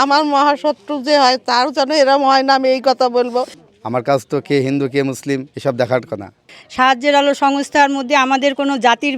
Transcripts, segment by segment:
আমার মহাশত্রু যে হয় তার যেন এরম হয় না, আমি এই কথা বলবো। আমার কাছ তো কে হিন্দু কে মুসলিম এসব দেখার কথা। সাহায্যের আলো সংস্থার মধ্যে আমাদের কোনো জাতির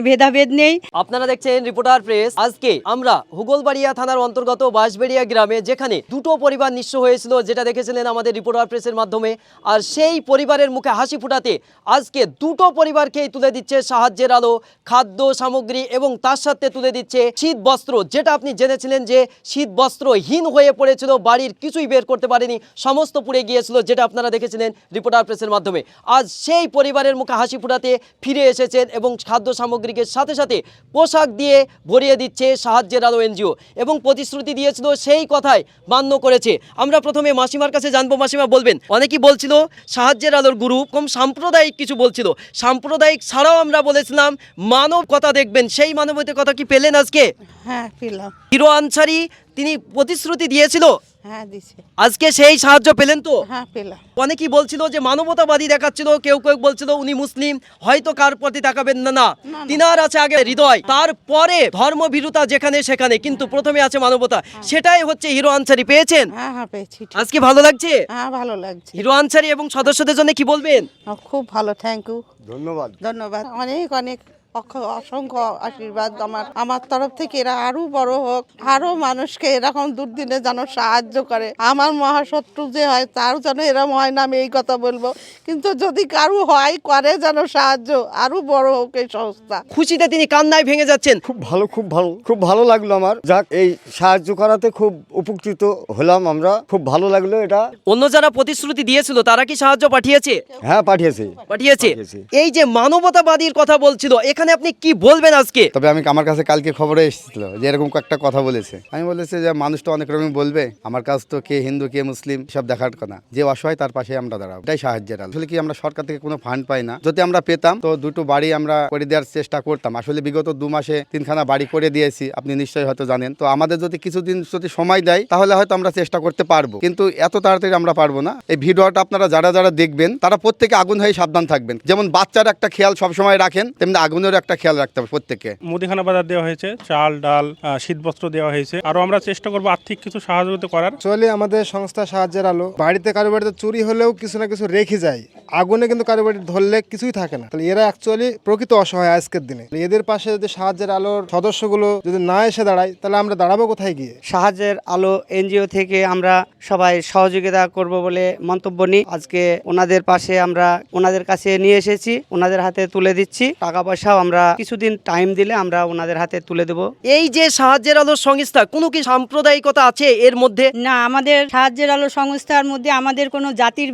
ভেদাভেদ নেই। আপনারা দেখছেন রিপোর্টার প্রেস। আজকে আমরা হুগলবাড়িয়া থানার অন্তর্গত বাঁশবেড়িয়া গ্রামে, যেখানে দুটো পরিবার নিঃস্ব হয়েছিল, যেটা দেখেছিলেন আমাদের রিপোর্টার প্রেসের মাধ্যমে। আর সেই পরিবারের মুখে হাসি ফুটাতে আজকে দুটো পরিবারকেই তুলে দিচ্ছে সাহায্যের আলো, খাদ্য সামগ্রী এবং তার সাথে তুলে দিচ্ছে শীত বস্ত্র, যেটা আপনি জেনেছিলেন যে শীত বস্ত্রহীন হয়ে পড়েছিল, বাড়ির কিছুই বের করতে পারেনি, সমস্ত পুড়ে গিয়েছিল, যেটা আপনারা দেখেছিলেন রিপোর্টার প্রেসের মাধ্যমে। আজ সেই পরিবারের মুখে হাসি ফুটাতে ফিরে এসেছেন এবং খাদ্য সামগ্রীকে সাথে সাথে পোশাক দিয়ে ভরিয়ে দিচ্ছে সাহায্যের আলো এনজিও, এবং প্রতিশ্রুতি দিয়েছিল সেই কথাই মান্য করেছে। আমরা প্রথমে মাসিমার কাছে জানবো। মাসিমা, বলবেন, অনেকেই বলছিল সাহায্যের আলোর গ্রুপ কম সাম্প্রদায়িক কিছু বলছিল, সাম্প্রদায়িক ছাড়াও আমরা বলেছিলাম মানব কথা দেখবেন, সেই মানবতার কথা কি পেলেন আজকে? হ্যাঁ, পেলাম। হিরো আনসারি তিনি প্রতিশ্রুতি দিয়েছিল, হ্যাঁ, দিছে। আজকে সেই সাহায্য পেলেন তো? হ্যাঁ, পেলাম। অনেকেই বলছিল যে মানবতাবাদী দেখাচ্ছিল, কেউ কেউ বলছিল উনি মুসলিম, হয়তো কার প্রতি তাকাবেন না। তিনার আছে আগে হৃদয়, তারপরে ধর্মভীরুতা যেখানে সেখানে, কিন্তু প্রথমে আছে মানবতা। সেটাই হচ্ছে হিরো আনসারি। পেয়েছেন? হ্যাঁ, হ্যাঁ, পেয়েছি। আজকে ভালো লাগছে? হ্যাঁ, ভালো লাগছে। হিরো আনসারি এবং সদস্যদের জন্য কি বলবেন? খুব ভালো, থ্যাংক ইউ, ধন্যবাদ। ধন্যবাদ। অনেক অনেক অসংখ্য আশীর্বাদ আমার তরফ থেকে। এরা আরো বড় হোক, আরো মানুষকে এরকম দুর্দিনে যেন সাহায্য করে। আমার মহাশত্রু যে হয় তার যেন এরম হয় না, আমি এই কথা বলবো। কিন্তু যদি কারো হয়, করে যেন সাহায্য, আরো বড় হোক এই সংস্থা। খুশিতে তিনি কান্নায় ভেঙে যাচ্ছেন। খুব ভালো লাগলো আমার। যাক, এই সাহায্য করাতে খুব উপকৃত হলাম আমরা, খুব ভালো লাগলো এটা। অন্য যারা প্রতিশ্রুতি দিয়েছিল তারা কি সাহায্য পাঠিয়েছে? হ্যাঁ, পাঠিয়েছে। এই যে মানবতাবাদীর কথা বলছিল, এখানে আপনি কি বলবেন আজকে? তবে আমার কাছে কালকে খবরে এসেছিল যে এরকম একটা কথা বলেছে। আমি বলেছি যে মানুষ তো অনেক রকম বলবে, আমার কাছ তো কে হিন্দু কে মুসলিম সব দেখার কথা। যে অসহায় তার পাশে আমরা দাঁড়াবো, এটাই সাহায্যের আলো। আসলে কি আমরা সরকার থেকে কোনো ফান্ড পাই না, যদি আমরা পেতাম তো দুটো বাড়ি আমরা করে দেওয়ার চেষ্টা করতাম। আসলে বিগত 2 মাসে 3খানা বাড়ি করে দিয়েছি, আপনি নিশ্চয়ই হয়তো জানেন। তো আমাদের যদি কিছুদিন যদি সময় দেয় তাহলে হয়তো আমরা চেষ্টা করতে পারবো, কিন্তু এত তাড়াতাড়ি আমরা পারবো না। এই ভিডিওটা আপনারা যারা যারা দেখবেন তারা প্রত্যেকে আগুন হয়ে সাবধান থাকবেন। যেমন বাচ্চার একটা খেয়াল সবসময় রাখেন, তেমনি আগুনের একটা খেয়াল রাখতে হবে প্রত্যেককে। মুদিখানা বাজার দেওয়া হয়েছে, চাল ডাল শীতবস্ত্র দেওয়া হয়েছে। আরো আমরা চেষ্টা করবো আর্থিক কিছু সহযোগিতা করার। চলে আমাদের সংস্থা সাহায্যের আলো বাড়িতে কারো বাড়িতে চুরি হলেও কিছু না কিছু রেখে যায়, আগুনে কিন্তু কারো বাড়ি ধরলে কিছুই থাকে না। তাহলে এরা অ্যাকচুয়ালি প্রকৃত অসহায় আজকের দিনে। এদের পাশে যদি সাহায্যের আলোর সদস্যগুলো যদি না এসে দাঁড়ায়, তাহলে আমরা দাঁড়াবো কোথায় গিয়ে? সাহায্যের আলো এনজিও থেকে আমরা সবাই সহযোগিতা করব বলে মন্তব্য নিই। আজকে ওনাদের পাশে আমরা ওনাদের কাছে নিয়ে এসেছি, ওনাদের হাতে তুলে দিচ্ছি। টাকা পয়সাও আমরা কিছুদিন টাইম দিলে আমরা ওনাদের হাতে তুলে দেব। এই যে সাহায্যের আলো সংস্থা, কোনো কি সাম্প্রদায়িকতা আছে এর মধ্যে? না, আমাদের সাহায্যের আলো সংস্থার মধ্যে আমাদের কোনো জাতির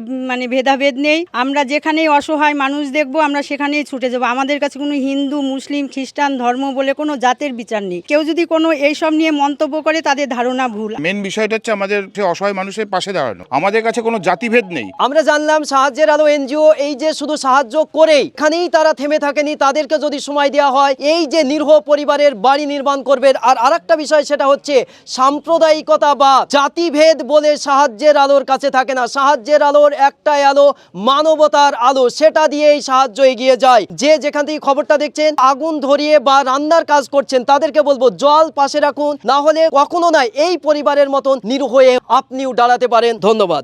ভেদাভেদ নেই। আমরা যেখানেই অসহায় মানুষ দেখবো আমরা সেখানেই ছুটে যাবো। আমাদের কাছে কোনো হিন্দু মুসলিম খ্রিস্টান ধর্ম বলে কোনো জাতের বিচার নেই। কেউ যদি কোনো এইসব নিয়ে মন্তব্য করে তাদের ধারণা ভুল। মেন বিষয়টা হচ্ছে আমাদের অসহায় মানুষের পাশে দাঁড়ানো। আমাদের কাছে কোনো জাতিভেদ নেই। আমরা জানলাম সাহায্যের আলো এনজিও এই যে শুধু সাহায্য করেই এখানেই তারা থেমে থাকেনি, তাদেরকে যদি সময় দেওয়া হয় এই যে নিরীহ পরিবারের বাড়ি নির্মাণ করবেন। আর আরেকটা বিষয়, সেটা হচ্ছে সাম্প্রদায়িকতা বা জাতিভেদ বলে সাহায্যের আলোর কাছে থাকে না। সাহায্যের আলোর একটাই আলো, মানবতার আলো, সেটা দিয়েই সাহায্য এগিয়ে যায়। যে যেখান থেকে খবরটা দেখছেন, আগুন ধরিয়ে বা রান্নার কাজ করছেন, তাদেরকে বলবো জল পাশে রাখুন, না হলে কখনো নয় এই পরিবারের মতন নিরীহ হয়ে আপনিও দাঁড়াতে পারেন। ধন্যবাদ।